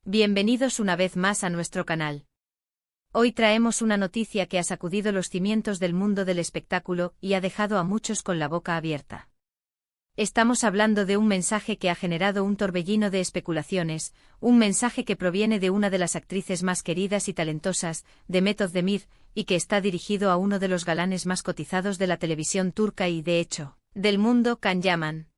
Bienvenidos una vez más a nuestro canal. Hoy traemos una noticia que ha sacudido los cimientos del mundo del espectáculo y ha dejado a muchos con la boca abierta. Estamos hablando de un mensaje que ha generado un torbellino de especulaciones, un mensaje que proviene de una de las actrices más queridas y talentosas, Demet Özdemir, y que está dirigido a uno de los galanes más cotizados de la televisión turca y, de hecho, del mundo, Can Yaman.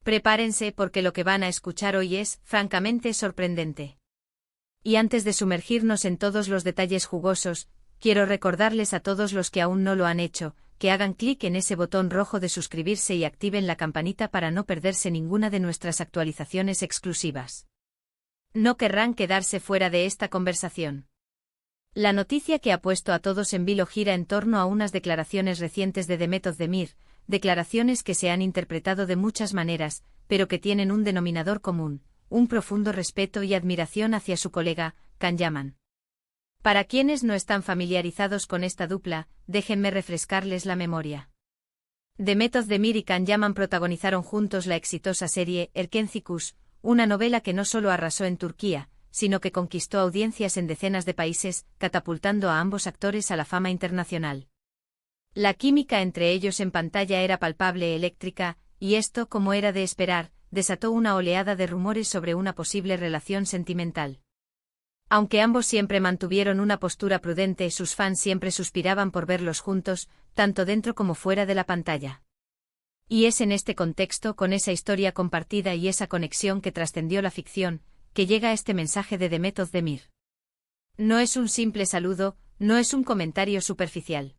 Prepárense porque lo que van a escuchar hoy es, francamente, sorprendente. Y antes de sumergirnos en todos los detalles jugosos, quiero recordarles a todos los que aún no lo han hecho, que hagan clic en ese botón rojo de suscribirse y activen la campanita para no perderse ninguna de nuestras actualizaciones exclusivas. No querrán quedarse fuera de esta conversación. La noticia que ha puesto a todos en vilo gira en torno a unas declaraciones recientes de Demet Özdemir, declaraciones que se han interpretado de muchas maneras, pero que tienen un denominador común, un profundo respeto y admiración hacia su colega, Can Yaman. Para quienes no están familiarizados con esta dupla, déjenme refrescarles la memoria. Demet Özdemir y Can Yaman protagonizaron juntos la exitosa serie Erkenci, una novela que no solo arrasó en Turquía, sino que conquistó audiencias en decenas de países, catapultando a ambos actores a la fama internacional. La química entre ellos en pantalla era palpable, eléctrica, y esto, como era de esperar, desató una oleada de rumores sobre una posible relación sentimental. Aunque ambos siempre mantuvieron una postura prudente, sus fans siempre suspiraban por verlos juntos, tanto dentro como fuera de la pantalla. Y es en este contexto, con esa historia compartida y esa conexión que trascendió la ficción, que llega este mensaje de Demet Özdemir. No es un simple saludo, no es un comentario superficial.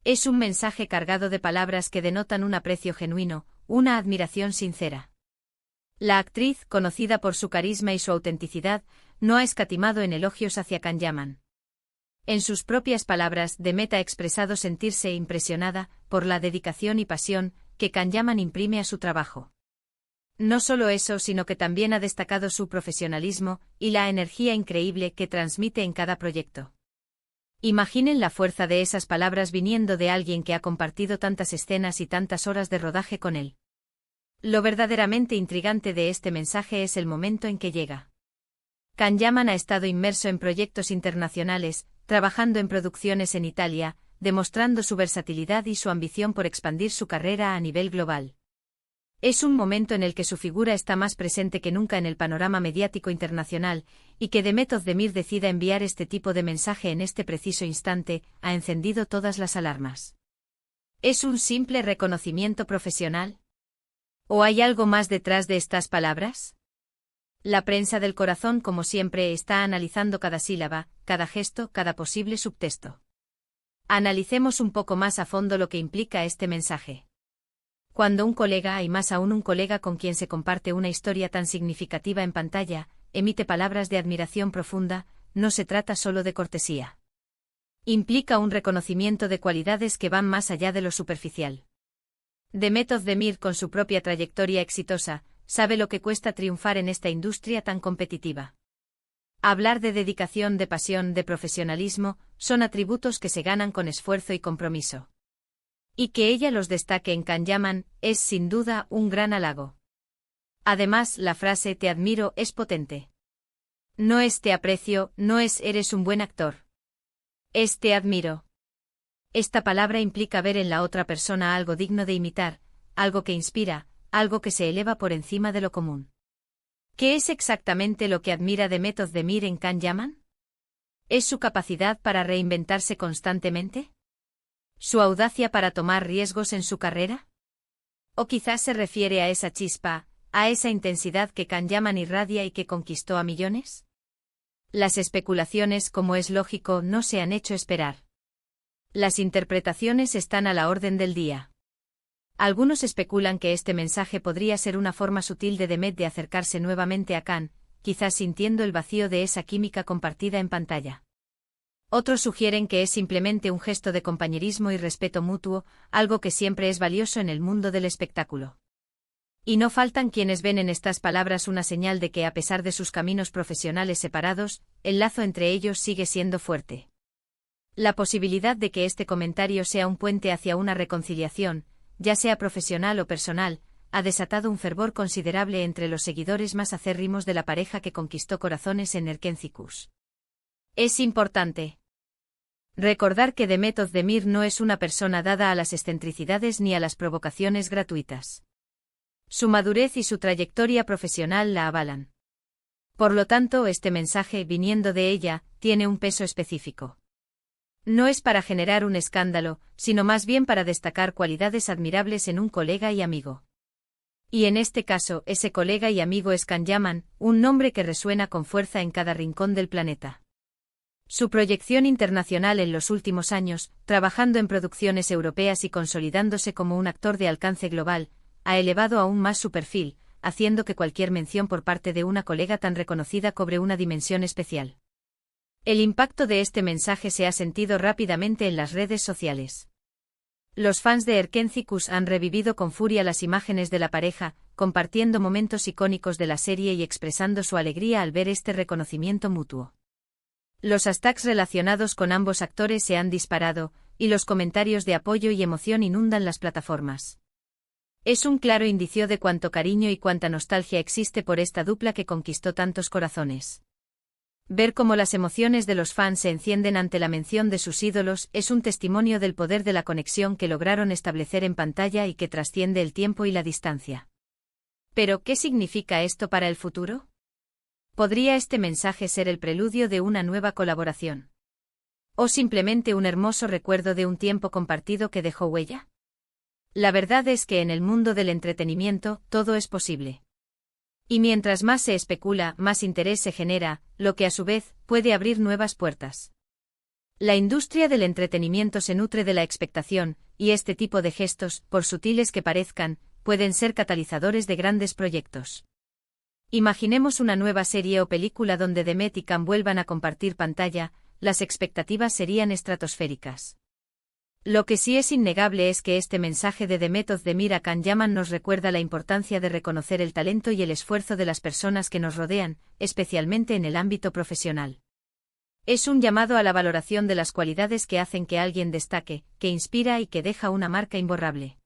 Es un mensaje cargado de palabras que denotan un aprecio genuino, una admiración sincera. La actriz, conocida por su carisma y su autenticidad, no ha escatimado en elogios hacia Can Yaman. En sus propias palabras, Demet ha expresado sentirse impresionada por la dedicación y pasión que Can Yaman imprime a su trabajo. No solo eso, sino que también ha destacado su profesionalismo y la energía increíble que transmite en cada proyecto. Imaginen la fuerza de esas palabras viniendo de alguien que ha compartido tantas escenas y tantas horas de rodaje con él. Lo verdaderamente intrigante de este mensaje es el momento en que llega. Can Yaman ha estado inmerso en proyectos internacionales, trabajando en producciones en Italia, demostrando su versatilidad y su ambición por expandir su carrera a nivel global. Es un momento en el que su figura está más presente que nunca en el panorama mediático internacional, y que Demet Özdemir decida enviar este tipo de mensaje en este preciso instante, ha encendido todas las alarmas. ¿Es un simple reconocimiento profesional? ¿O hay algo más detrás de estas palabras? La prensa del corazón, como siempre, está analizando cada sílaba, cada gesto, cada posible subtexto. Analicemos un poco más a fondo lo que implica este mensaje. Cuando un colega, y más aún un colega con quien se comparte una historia tan significativa en pantalla, emite palabras de admiración profunda, no se trata solo de cortesía. Implica un reconocimiento de cualidades que van más allá de lo superficial. Demet Özdemir, con su propia trayectoria exitosa, sabe lo que cuesta triunfar en esta industria tan competitiva. Hablar de dedicación, de pasión, de profesionalismo, son atributos que se ganan con esfuerzo y compromiso. Y que ella los destaque en Can Yaman, es sin duda un gran halago. Además, la frase "te admiro" es potente. No es "te aprecio", no es "eres un buen actor". Es "te admiro". Esta palabra implica ver en la otra persona algo digno de imitar, algo que inspira, algo que se eleva por encima de lo común. ¿Qué es exactamente lo que admira Demet Özdemir en Can Yaman? ¿Es su capacidad para reinventarse constantemente? ¿Su audacia para tomar riesgos en su carrera? ¿O quizás se refiere a esa chispa, a esa intensidad que Can Yaman irradia y que conquistó a millones? Las especulaciones, como es lógico, no se han hecho esperar. Las interpretaciones están a la orden del día. Algunos especulan que este mensaje podría ser una forma sutil de Demet de acercarse nuevamente a Can, quizás sintiendo el vacío de esa química compartida en pantalla. Otros sugieren que es simplemente un gesto de compañerismo y respeto mutuo, algo que siempre es valioso en el mundo del espectáculo. Y no faltan quienes ven en estas palabras una señal de que, a pesar de sus caminos profesionales separados, el lazo entre ellos sigue siendo fuerte. La posibilidad de que este comentario sea un puente hacia una reconciliación, ya sea profesional o personal, ha desatado un fervor considerable entre los seguidores más acérrimos de la pareja que conquistó corazones en Erkencikus. Es importante recordar que Demet Özdemir no es una persona dada a las excentricidades ni a las provocaciones gratuitas. Su madurez y su trayectoria profesional la avalan. Por lo tanto, este mensaje, viniendo de ella, tiene un peso específico. No es para generar un escándalo, sino más bien para destacar cualidades admirables en un colega y amigo. Y en este caso, ese colega y amigo es Can Yaman, un nombre que resuena con fuerza en cada rincón del planeta. Su proyección internacional en los últimos años, trabajando en producciones europeas y consolidándose como un actor de alcance global, ha elevado aún más su perfil, haciendo que cualquier mención por parte de una colega tan reconocida cobre una dimensión especial. El impacto de este mensaje se ha sentido rápidamente en las redes sociales. Los fans de Erkencikus han revivido con furia las imágenes de la pareja, compartiendo momentos icónicos de la serie y expresando su alegría al ver este reconocimiento mutuo. Los hashtags relacionados con ambos actores se han disparado, y los comentarios de apoyo y emoción inundan las plataformas. Es un claro indicio de cuánto cariño y cuánta nostalgia existe por esta dupla que conquistó tantos corazones. Ver cómo las emociones de los fans se encienden ante la mención de sus ídolos es un testimonio del poder de la conexión que lograron establecer en pantalla y que trasciende el tiempo y la distancia. ¿Pero qué significa esto para el futuro? ¿Podría este mensaje ser el preludio de una nueva colaboración? ¿O simplemente un hermoso recuerdo de un tiempo compartido que dejó huella? La verdad es que en el mundo del entretenimiento, todo es posible. Y mientras más se especula, más interés se genera, lo que a su vez, puede abrir nuevas puertas. La industria del entretenimiento se nutre de la expectación, y este tipo de gestos, por sutiles que parezcan, pueden ser catalizadores de grandes proyectos. Imaginemos una nueva serie o película donde Demet y Can vuelvan a compartir pantalla, las expectativas serían estratosféricas. Lo que sí es innegable es que este mensaje de Demet Özdemir a Can Yaman nos recuerda la importancia de reconocer el talento y el esfuerzo de las personas que nos rodean, especialmente en el ámbito profesional. Es un llamado a la valoración de las cualidades que hacen que alguien destaque, que inspira y que deja una marca imborrable.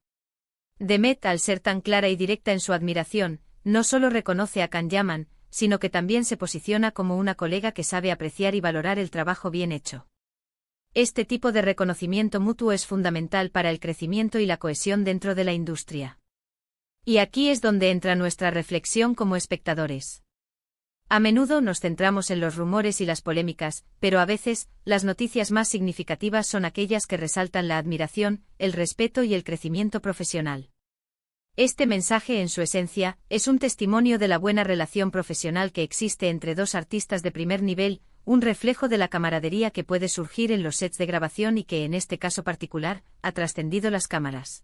Demet, al ser tan clara y directa en su admiración, no solo reconoce a Can Yaman, sino que también se posiciona como una colega que sabe apreciar y valorar el trabajo bien hecho. Este tipo de reconocimiento mutuo es fundamental para el crecimiento y la cohesión dentro de la industria. Y aquí es donde entra nuestra reflexión como espectadores. A menudo nos centramos en los rumores y las polémicas, pero a veces, las noticias más significativas son aquellas que resaltan la admiración, el respeto y el crecimiento profesional. Este mensaje, en su esencia, es un testimonio de la buena relación profesional que existe entre dos artistas de primer nivel, un reflejo de la camaradería que puede surgir en los sets de grabación y que en este caso particular, ha trascendido las cámaras.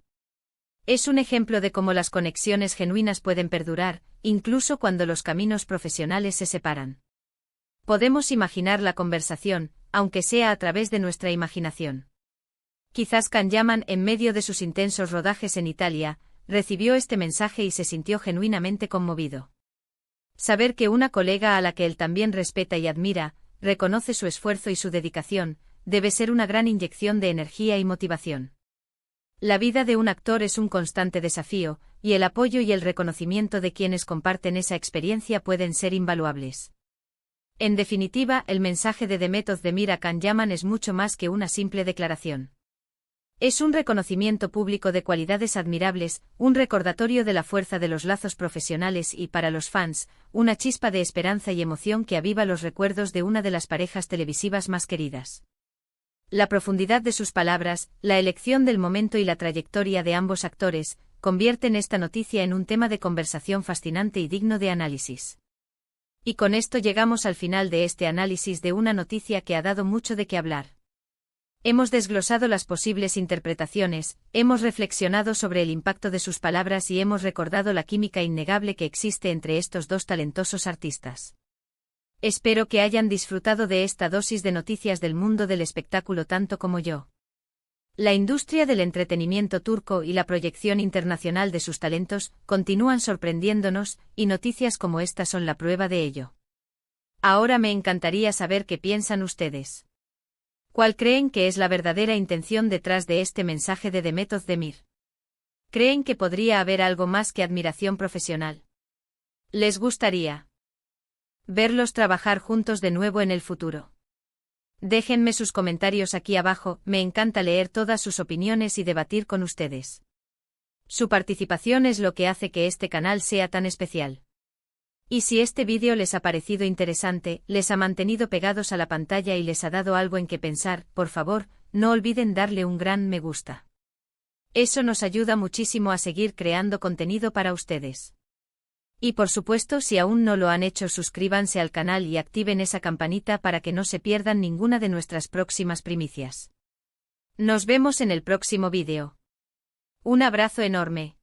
Es un ejemplo de cómo las conexiones genuinas pueden perdurar, incluso cuando los caminos profesionales se separan. Podemos imaginar la conversación, aunque sea a través de nuestra imaginación. Quizás Can Yaman, en medio de sus intensos rodajes en Italia, recibió este mensaje y se sintió genuinamente conmovido. Saber que una colega a la que él también respeta y admira, reconoce su esfuerzo y su dedicación, debe ser una gran inyección de energía y motivación. La vida de un actor es un constante desafío, y el apoyo y el reconocimiento de quienes comparten esa experiencia pueden ser invaluables. En definitiva, el mensaje de Demet Özdemir a Can Yaman es mucho más que una simple declaración. Es un reconocimiento público de cualidades admirables, un recordatorio de la fuerza de los lazos profesionales y, para los fans, una chispa de esperanza y emoción que aviva los recuerdos de una de las parejas televisivas más queridas. La profundidad de sus palabras, la elección del momento y la trayectoria de ambos actores, convierten esta noticia en un tema de conversación fascinante y digno de análisis. Y con esto llegamos al final de este análisis de una noticia que ha dado mucho de qué hablar. Hemos desglosado las posibles interpretaciones, hemos reflexionado sobre el impacto de sus palabras y hemos recordado la química innegable que existe entre estos dos talentosos artistas. Espero que hayan disfrutado de esta dosis de noticias del mundo del espectáculo tanto como yo. La industria del entretenimiento turco y la proyección internacional de sus talentos continúan sorprendiéndonos, y noticias como esta son la prueba de ello. Ahora me encantaría saber qué piensan ustedes. ¿Cuál creen que es la verdadera intención detrás de este mensaje de Demet Özdemir? ¿Creen que podría haber algo más que admiración profesional? ¿Les gustaría verlos trabajar juntos de nuevo en el futuro? Déjenme sus comentarios aquí abajo, me encanta leer todas sus opiniones y debatir con ustedes. Su participación es lo que hace que este canal sea tan especial. Y si este vídeo les ha parecido interesante, les ha mantenido pegados a la pantalla y les ha dado algo en que pensar, por favor, no olviden darle un gran me gusta. Eso nos ayuda muchísimo a seguir creando contenido para ustedes. Y por supuesto, si aún no lo han hecho, suscríbanse al canal y activen esa campanita para que no se pierdan ninguna de nuestras próximas primicias. Nos vemos en el próximo vídeo. Un abrazo enorme.